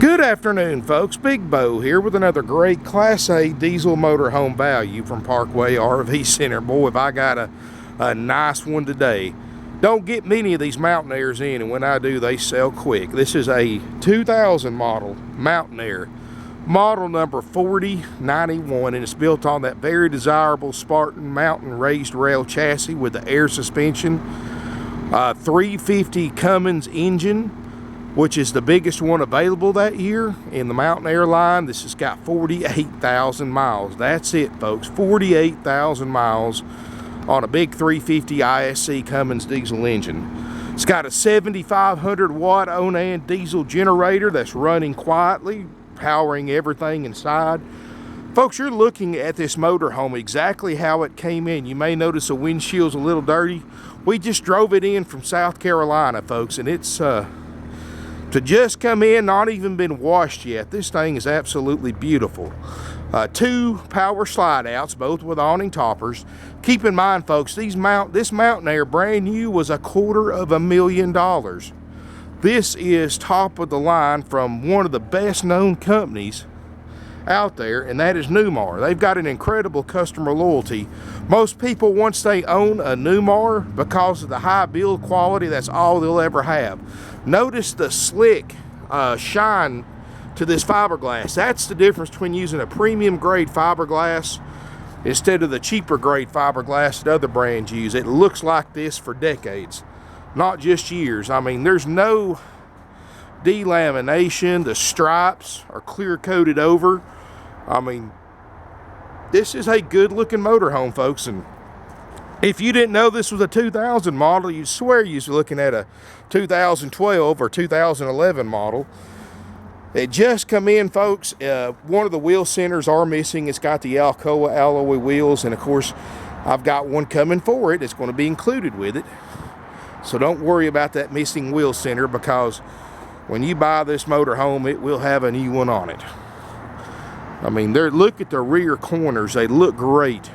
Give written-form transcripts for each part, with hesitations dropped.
Good afternoon, folks. Big Bo here with another great Class A diesel motorhome value from Parkway RV Center. Boy, have I got a nice one today. Don't get many of these Mountain Aires in, and when I do, they sell quick. This is a 2000 model Mountain Aire, model number 4091, and it's built on that very desirable Spartan Mountain raised rail chassis with the air suspension, 350 Cummins engine, which is the biggest one available that year in the Mountain Aire line. This has got 48,000 miles. That's it, folks. 48,000 miles on a big 350 ISC Cummins diesel engine. It's got a 7,500 watt Onan diesel generator that's running quietly, powering everything inside. Folks, you're looking at this motorhome exactly how it came in. You may notice the windshield's a little dirty. We just drove it in from South Carolina, folks, and it's to just come in, not even been washed yet. This thing is absolutely beautiful. Two power slide outs, both with awning toppers. Keep in mind, folks, this Mountain Aire brand new was $250,000. This is top of the line from one of the best known companies out there, and that is Newmar. They've got an incredible customer loyalty. Most people, once they own a Newmar, because of the high build quality, that's all they'll ever have. Notice the slick shine to this fiberglass. That's the difference between using a premium grade fiberglass instead of the cheaper grade fiberglass that other brands use. It looks like this for decades, not just years. I mean, there's no delamination. The stripes are clear coated over. I mean, this is a good looking motorhome, folks, and if you didn't know this was a 2000 model, you'd swear you was looking at a 2012 or 2011 model. It just come in, folks. One of the wheel centers are missing. It's got the Alcoa alloy wheels, and of course I've got one coming for it. It's going to be included with it, so don't worry about that missing wheel center, because when you buy this motorhome, it will have a new one on it. I mean, look at the rear corners. They look great.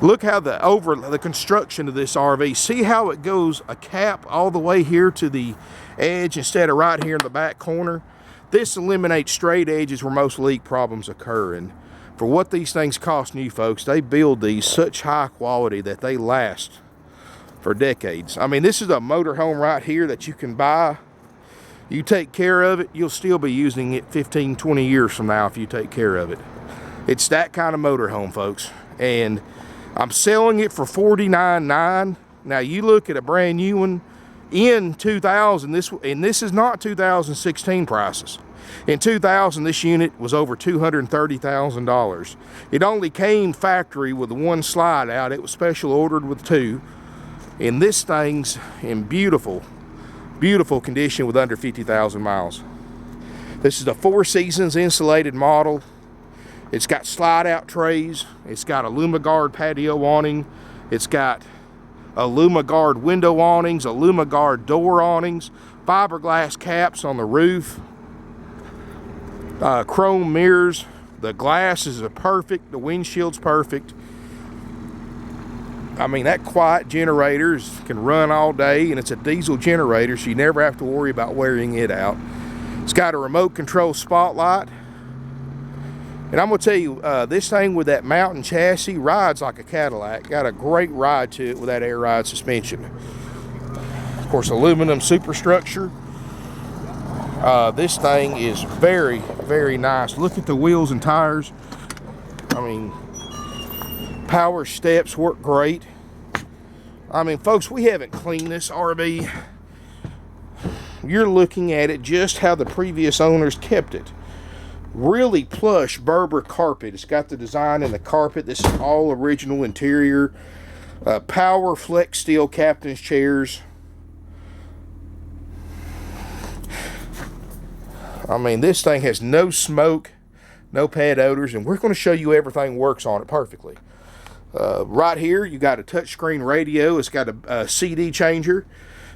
Look how the construction of this RV. See how it goes a cap all the way here to the edge instead of right here in the back corner. This eliminates straight edges where most leak problems occur. And for what these things cost new, folks, they build these such high quality that they last for decades. I mean, this is a motorhome right here that you can buy. You take care of it, you'll still be using it 15, 20 years from now if you take care of it. It's that kind of motorhome, folks. And I'm selling it for $49,900. Now you look at a brand new one in 2000, and this is not 2016 prices. In 2000, this unit was over $230,000. It only came factory with one slide out. It was special ordered with two. And this thing's in beautiful condition with under 50,000 miles. This is the 4 Seasons insulated model. It's got slide out trays. It's got a LumaGuard patio awning. It's got a LumaGuard window awnings, a LumaGuard door awnings, fiberglass caps on the roof, chrome mirrors. The glass is perfect. The windshield's perfect. I mean, that quiet generator can run all day, and it's a diesel generator, so you never have to worry about wearing it out. It's got a remote control spotlight. And I'm going to tell you, this thing with that mountain chassis rides like a Cadillac. Got a great ride to it with that air ride suspension. Of course, aluminum superstructure. This thing is very, very nice. Look at the wheels and tires. I mean, power steps work great. I mean, folks, we haven't cleaned this RV. You're looking at it just how the previous owners kept it. Really plush Berber carpet. It's got the design in the carpet. This is all original interior. Power flex steel captain's chairs. I mean, this thing has no smoke, no pad odors, and we're going to show you everything works on it perfectly. Right here, you got a touchscreen radio. It's got a CD changer.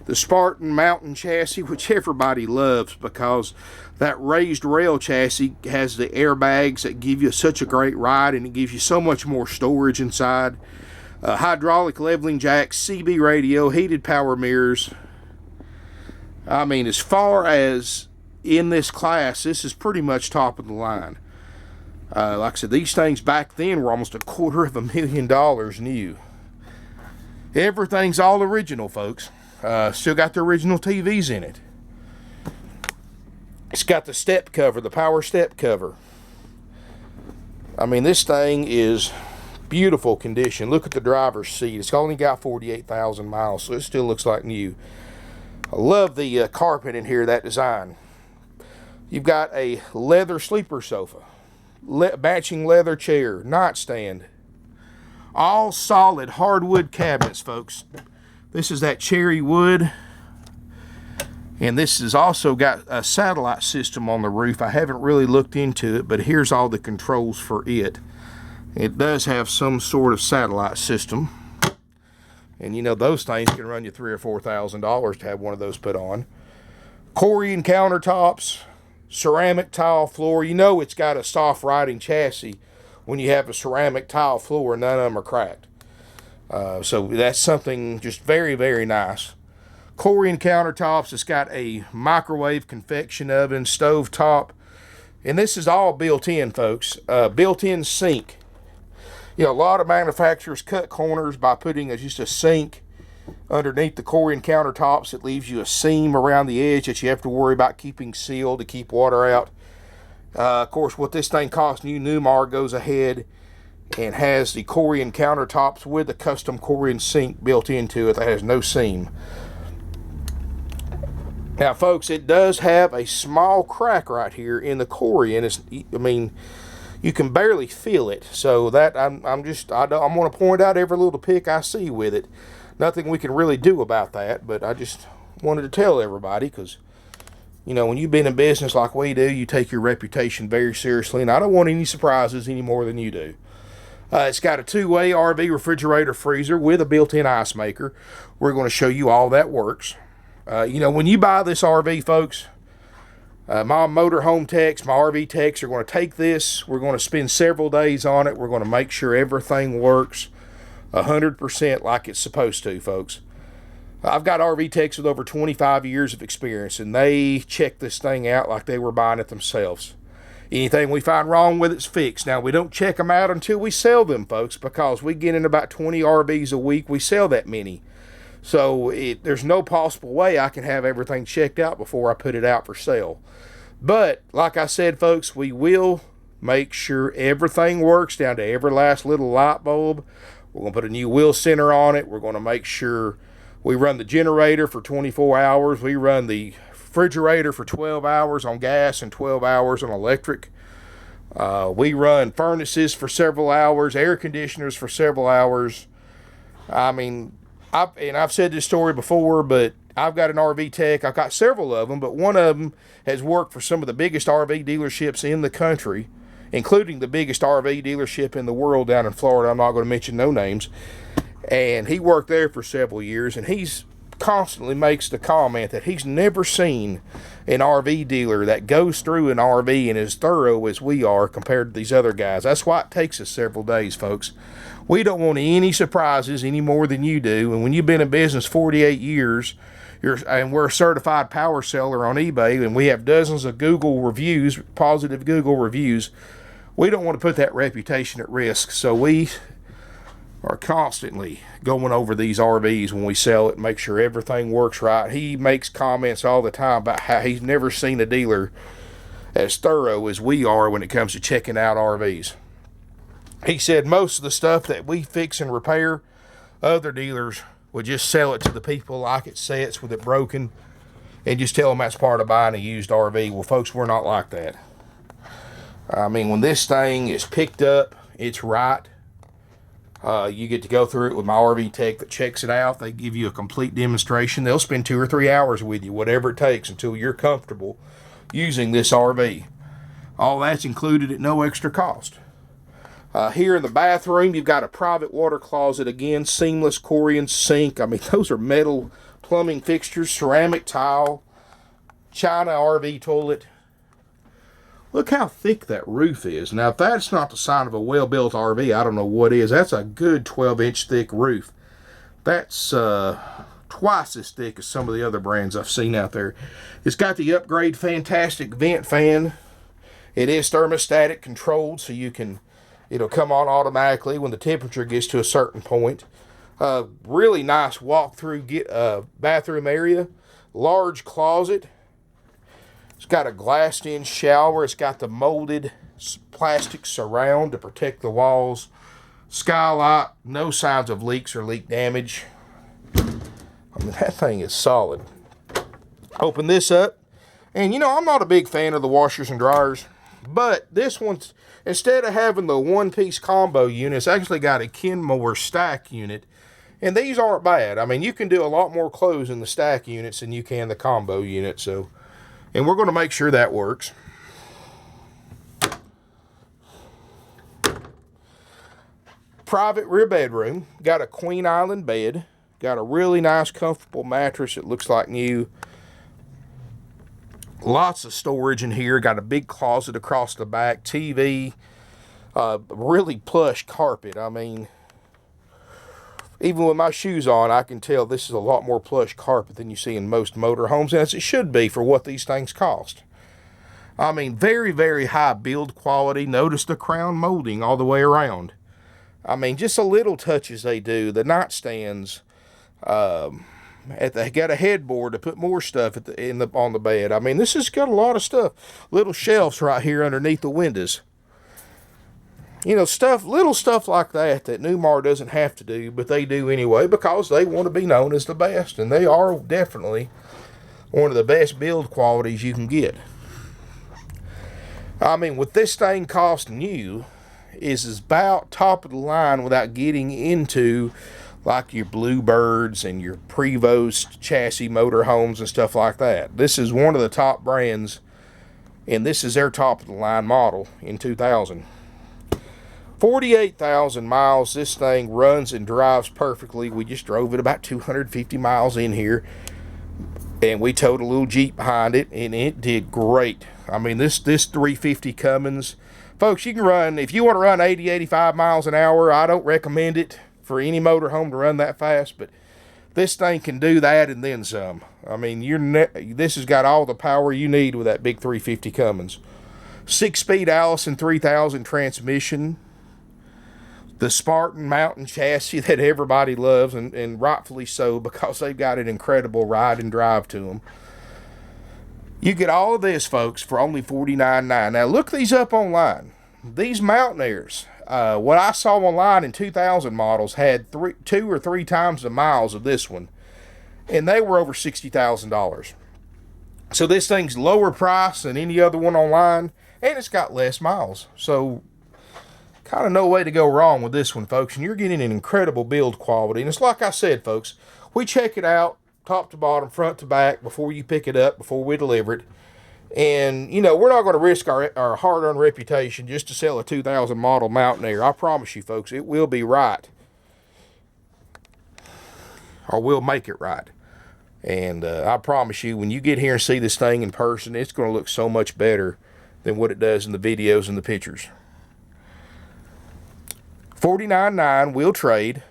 The Spartan Mountain chassis, which everybody loves because that raised rail chassis has the airbags that give you such a great ride, and it gives you so much more storage inside. Hydraulic leveling jacks, CB radio, heated power mirrors. I mean, as far as in this class, this is pretty much top of the line. Like I said, these things back then were almost $250,000 new. Everything's all original, folks. Still got the original TVs in it. It's got the step cover, the power step cover. I mean, this thing is beautiful condition. Look at the driver's seat. It's only got 48,000 miles, so it still looks like new. I love the carpet in here, that design. You've got a leather sleeper sofa, matching leather chair, nightstand. All solid hardwood cabinets, folks. This is that cherry wood. And this has also got a satellite system on the roof. I haven't really looked into it, but here's all the controls for it. It does have some sort of satellite system. And you know, those things can run you $3,000 or $4,000 to have one of those put on. Corian countertops, ceramic tile floor. You know it's got a soft riding chassis when you have a ceramic tile floor and none of them are cracked. So that's something just very, very nice. Corian countertops. It's got a microwave convection oven, stove top. And this is all built in, folks. Built-in sink. You know, a lot of manufacturers cut corners by putting just a sink underneath the Corian countertops. It leaves you a seam around the edge that you have to worry about keeping sealed to keep water out. Of course, what this thing costs new, Newmar goes ahead and has the Corian countertops with a custom Corian sink built into it that has no seam. Now, folks, it does have a small crack right here in the Corian. I mean, you can barely feel it. So that I'm going to point out every little pick I see with it. Nothing we can really do about that, but I just wanted to tell everybody because, you know, when you've been in business like we do, you take your reputation very seriously, and I don't want any surprises any more than you do. It's got a two-way RV refrigerator freezer with a built-in ice maker. We're going to show you all that works. You know, when you buy this RV, folks, my motorhome techs, my RV techs are going to take this. We're going to spend several days on it. We're going to make sure everything works 100% like it's supposed to, folks. I've got RV techs with over 25 years of experience, and they check this thing out like they were buying it themselves. Anything we find wrong with it's fixed. Now, we don't check them out until we sell them, folks, because we get in about 20 RVs a week. We sell that many. So there's no possible way I can have everything checked out before I put it out for sale. But, like I said, folks, we will make sure everything works down to every last little light bulb. We're going to put a new wheel center on it. We're going to make sure we run the generator for 24 hours. We run the refrigerator for 12 hours on gas and 12 hours on electric. We run furnaces for several hours, air conditioners for several hours. I mean, I've said this story before, but I've got an RV tech. I've got several of them, but one of them has worked for some of the biggest RV dealerships in the country, including the biggest RV dealership in the world down in Florida. I'm not going to mention no names. And he worked there for several years, and he's constantly makes the comment that he's never seen an RV dealer that goes through an RV and is thorough as we are compared to these other guys. That's why it takes us several days, folks. We don't want any surprises any more than you do. And when you've been in business 48 years, and we're a certified power seller on eBay, and we have dozens of Google reviews, positive Google reviews, we don't want to put that reputation at risk. So we are constantly going over these RVs when we sell it and make sure everything works right. He makes comments all the time about how he's never seen a dealer as thorough as we are when it comes to checking out RVs. He said most of the stuff that we fix and repair, other dealers would just sell it to the people like it sits with it broken and just tell them that's part of buying a used RV. Well, folks, we're not like that. I mean, when this thing is picked up, it's right. You get to go through it with my RV tech that checks it out. They give you a complete demonstration. They'll spend 2 or 3 hours with you, whatever it takes, until you're comfortable using this RV. All that's included at no extra cost. Here in the bathroom, you've got a private water closet. Again, seamless Corian sink. I mean, those are metal plumbing fixtures, ceramic tile, China RV toilet. Look how thick that roof is. Now, if that's not the sign of a well-built RV, I don't know what is. That's a good 12-inch thick roof. That's twice as thick as some of the other brands I've seen out there. It's got the upgrade fantastic vent fan. It is thermostatic controlled, so it'll come on automatically when the temperature gets to a certain point. Really nice walk-through bathroom area. Large closet. It's got a glassed-in shower. It's got the molded plastic surround to protect the walls. Skylight. No signs of leaks or leak damage. I mean, that thing is solid. Open this up. And, I'm not a big fan of the washers and dryers. But this one's, instead of having the one-piece combo unit, it's actually got a Kenmore stack unit. And these aren't bad. I mean, you can do a lot more clothes in the stack units than you can the combo unit. So, and we're going to make sure that works. Private rear bedroom. Got a queen island bed. Got a really nice, comfortable mattress. It looks like new. Lots of storage in here. Got a big closet across the back. TV. Really plush carpet. I mean, even with my shoes on, I can tell this is a lot more plush carpet than you see in most motorhomes, as it should be for what these things cost. I mean, very, very high build quality. Notice the crown molding all the way around. I mean, just a little touches they do. The nightstands. They got a headboard to put more stuff on the bed. I mean, this has got a lot of stuff. Little shelves right here underneath the windows. Little stuff like that Newmar doesn't have to do, but they do anyway because they want to be known as the best, and they are definitely one of the best build qualities you can get. I mean, with this thing costing you is about top of the line without getting into like your Bluebirds and your Prevost chassis motorhomes and stuff like that. This is one of the top brands, and this is their top of the line model in 2000. 48,000 miles. This thing runs and drives perfectly. We just drove it about 250 miles in here, and we towed a little Jeep behind it, and it did great. I mean, this 350 Cummins, folks, you can run, if you want to run 80, 85 miles an hour, I don't recommend it for any motorhome to run that fast, but this thing can do that and then some. I mean, this has got all the power you need with that big 350 Cummins. 6-speed Allison 3000 transmission. The Spartan Mountain chassis that everybody loves, and rightfully so, because they've got an incredible ride and drive to them. You get all of this, folks, for only $49.9. Now, look these up online. These Mountain Aires, what I saw online in 2000 models had 2 or 3 times the miles of this one, and they were over $60,000. So this thing's lower price than any other one online, and it's got less miles. So kind of no way to go wrong with this one, folks, and you're getting an incredible build quality. And it's like I said, folks, we check it out top to bottom, front to back, before you pick it up, before we deliver it. And, we're not going to risk our hard-earned reputation just to sell a 2000 model Mountain Aire. I promise you, folks, it will be right. Or we'll make it right. And I promise you, when you get here and see this thing in person, it's going to look so much better than what it does in the videos and the pictures. $49.9 will trade.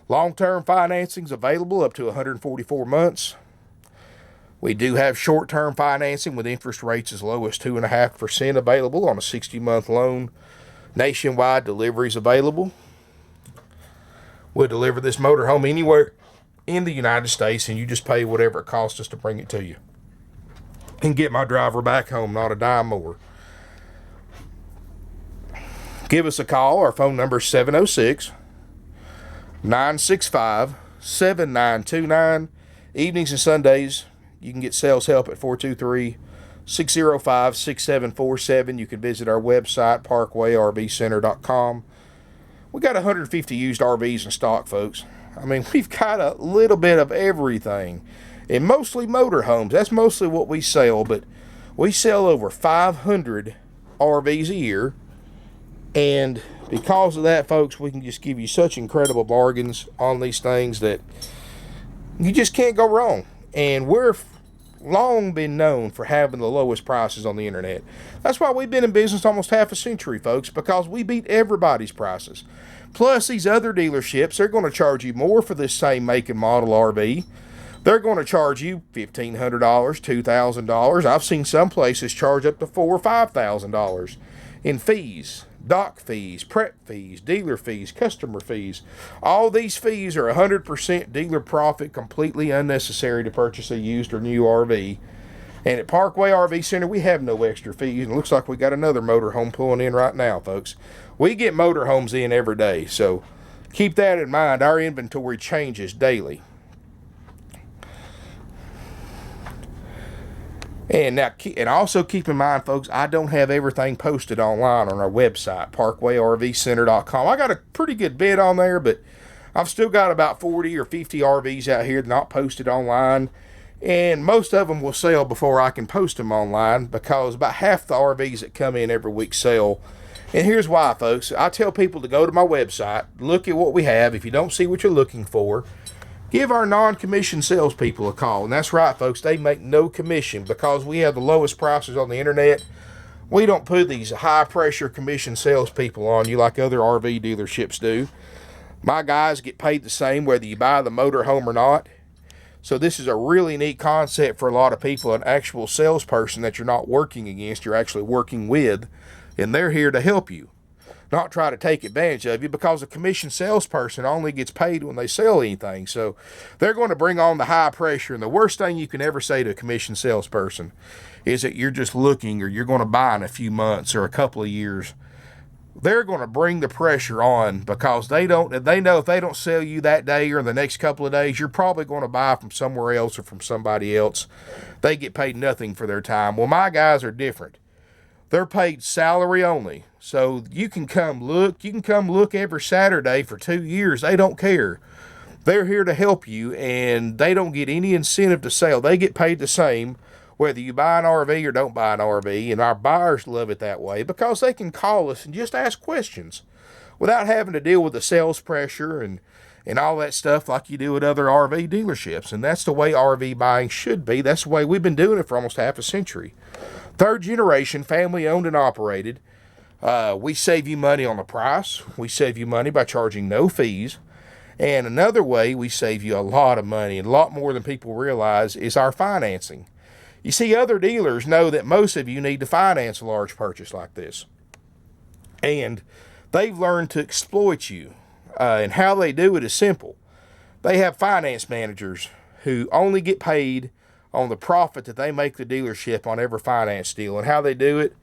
Long-term financing's available up to 144 months. We do have short-term financing with interest rates as low as 2.5% available on a 60-month loan. Nationwide deliveries available. We'll deliver this motorhome anywhere in the United States, and you just pay whatever it costs us to bring it to you. And get my driver back home, not a dime more. Give us a call. Our phone number is 706-965-7929. Evenings and Sundays, you can get sales help at 423-605-6747. You can visit our website, parkwayrvcenter.com. We got 150 used RVs in stock, folks. I mean, we've got a little bit of everything. And mostly motorhomes. That's mostly what we sell, but we sell over 500 RVs a year. And because of that, folks, we can just give you such incredible bargains on these things that you just can't go wrong. And we're long been known for having the lowest prices on the internet. That's why we've been in business almost half a century, folks, because we beat everybody's prices. Plus, these other dealerships, they're going to charge you more for this same make and model RV. They're going to charge you $1,500, $2,000. I've seen some places charge up to $4,000 or $5,000 in fees, dock fees, prep fees, dealer fees, customer fees. All these fees are 100% dealer profit, completely unnecessary to purchase a used or new RV. And at Parkway RV Center, we have no extra fees. And it looks like we got another motorhome pulling in right now, folks. We get motorhomes in every day, so keep that in mind. Our inventory changes daily. And also keep in mind, folks, I don't have everything posted online on our website, parkwayrvcenter.com. I got a pretty good bid on there, but I've still got about 40 or 50 RVs out here not posted online. And most of them will sell before I can post them online, because about half the RVs that come in every week sell. And here's why, folks. I tell people to go to my website, look at what we have. If you don't see what you're looking for, give our non-commissioned salespeople a call. And that's right, folks. They make no commission because we have the lowest prices on the internet. We don't put these high-pressure commission salespeople on you like other RV dealerships do. My guys get paid the same whether you buy the motorhome or not. So this is a really neat concept for a lot of people, an actual salesperson that you're not working against, you're actually working with, and they're here to help you, not try to take advantage of you, because a commission salesperson only gets paid when they sell anything. So they're going to bring on the high pressure, and the worst thing you can ever say to a commission salesperson is that you're just looking, or you're going to buy in a few months or a couple of years. They're going to bring the pressure on, because they know if they don't sell you that day or in the next couple of days, you're probably going to buy from somewhere else or from somebody else. They get paid nothing for their time. Well, my guys are different. They're paid salary only. So you can come look. You can come look every Saturday for 2 years. They don't care. They're here to help you, and they don't get any incentive to sell. They get paid the same whether you buy an RV or don't buy an RV, and our buyers love it that way because they can call us and just ask questions without having to deal with the sales pressure and all that stuff like you do at other RV dealerships. And that's the way RV buying should be. That's the way we've been doing it for almost half a century. Third generation, family owned and operated. We save you money on the price. We save you money by charging no fees. And another way we save you a lot of money, and a lot more than people realize, is our financing. You see, other dealers know that most of you need to finance a large purchase like this. And they've learned to exploit you. And how they do it is simple. They have finance managers who only get paid on the profit that they make the dealership on every finance deal. And how they do it,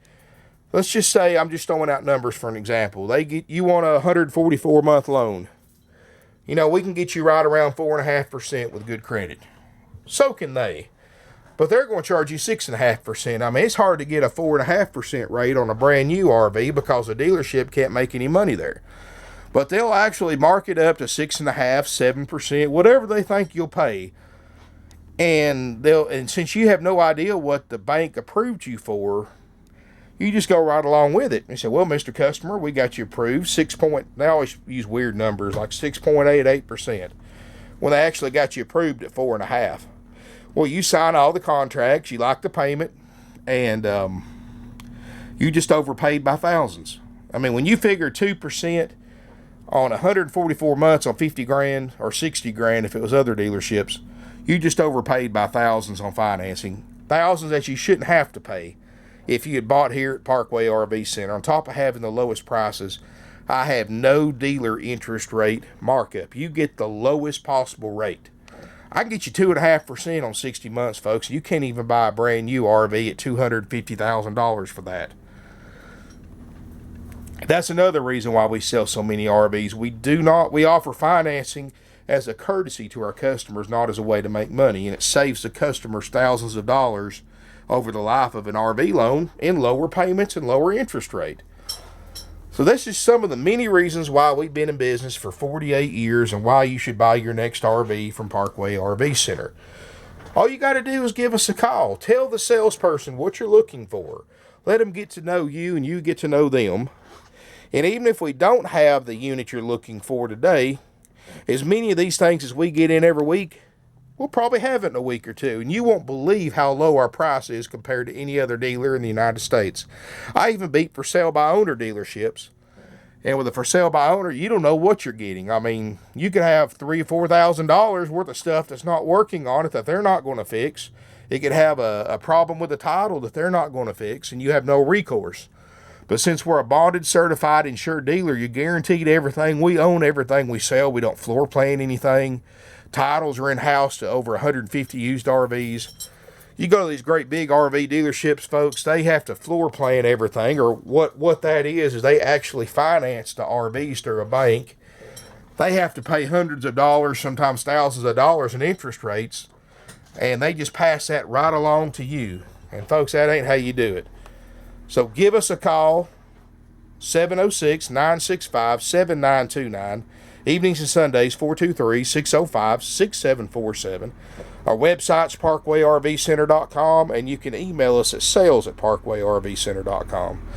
let's just say, I'm just throwing out numbers for an example. You want a 144-month loan. You know, we can get you right around 4.5% with good credit. So can they. But they're going to charge you 6.5%. I mean, it's hard to get a 4.5% rate on a brand new RV because the dealership can't make any money there. But they'll actually mark it up to 6.5%, 7%, whatever they think you'll pay. And since you have no idea what the bank approved you for, you just go right along with it. And say, well, Mr. Customer, we got you approved. They always use weird numbers like 6.88%. When they actually got you approved at 4.5%. Well, you sign all the contracts, you like the payment, and you just overpaid by thousands. I mean, when you figure 2% on 144 months on 50 grand or 60 grand if it was other dealerships, you just overpaid by thousands on financing. Thousands that you shouldn't have to pay if you had bought here at Parkway RV Center. On top of having the lowest prices, I have no dealer interest rate markup. You get the lowest possible rate. I can get you 2.5% on 60 months, folks. You can't even buy a brand new RV at $250,000 for that. That's another reason why we sell so many RVs. We offer financing as a courtesy to our customers, not as a way to make money. And it saves the customers thousands of dollars over the life of an RV loan in lower payments and lower interest rate. So this is some of the many reasons why we've been in business for 48 years and why you should buy your next RV from Parkway RV Center. All you got to do is give us a call. Tell the salesperson what you're looking for. Let them get to know you and you get to know them. And even if we don't have the unit you're looking for today, as many of these things as we get in every week, we'll probably have it in a week or two. And you won't believe how low our price is compared to any other dealer in the United States. I even beat for sale by owner dealerships. And with a for sale by owner, you don't know what you're getting. I mean, you could have $3,000 or $4,000 worth of stuff that's not working on it that they're not going to fix. It could have a problem with the title that they're not going to fix, and you have no recourse. But since we're a bonded, certified, insured dealer, you're guaranteed everything. We own everything we sell. We don't floor plan anything. Titles are in-house to over 150 used RVs. You go to these great big RV dealerships, folks, they have to floor plan everything, or what that is they actually finance the RVs through a bank. They have to pay hundreds of dollars, sometimes thousands of dollars in interest rates, and they just pass that right along to you. And folks, that ain't how you do it. So give us a call, 706-965-7929. Evenings and Sundays, 423-605-6747. Our website's parkwayrvcenter.com, and you can email us at sales@parkwayrvcenter.com.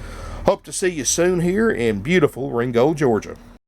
Hope to see you soon here in beautiful Ringgold, Georgia.